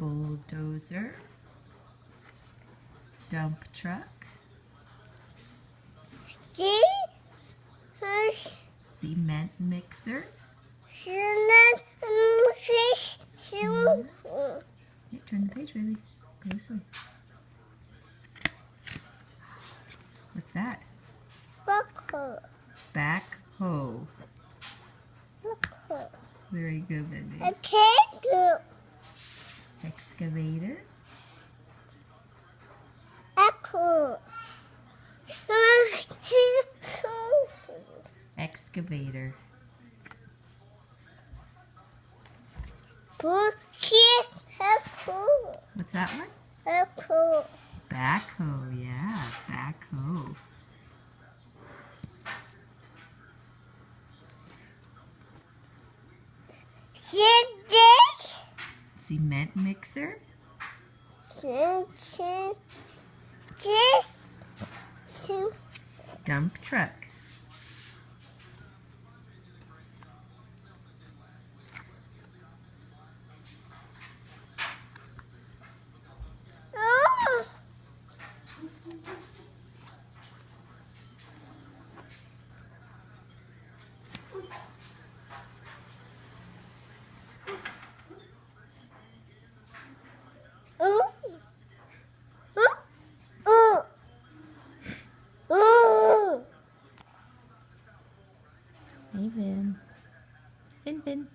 bulldozer, dump truck, cement mixer. Yeah, turn the page, baby. Go this way. What's that? Backhoe. Backhoe. Backhoe. Very good, baby. I can't do. Excavator. Backhoe. Excavator. Backhoe. What's that one? Backhoe. Backhoe, yeah, backhoe. Cement mixer. Dump truck. Hey, Vin. Vin.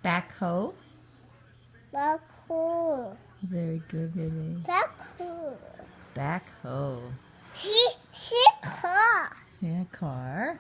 Backhoe. Backhoe. Very good, baby. Backhoe. Backhoe. Car. Yeah, car.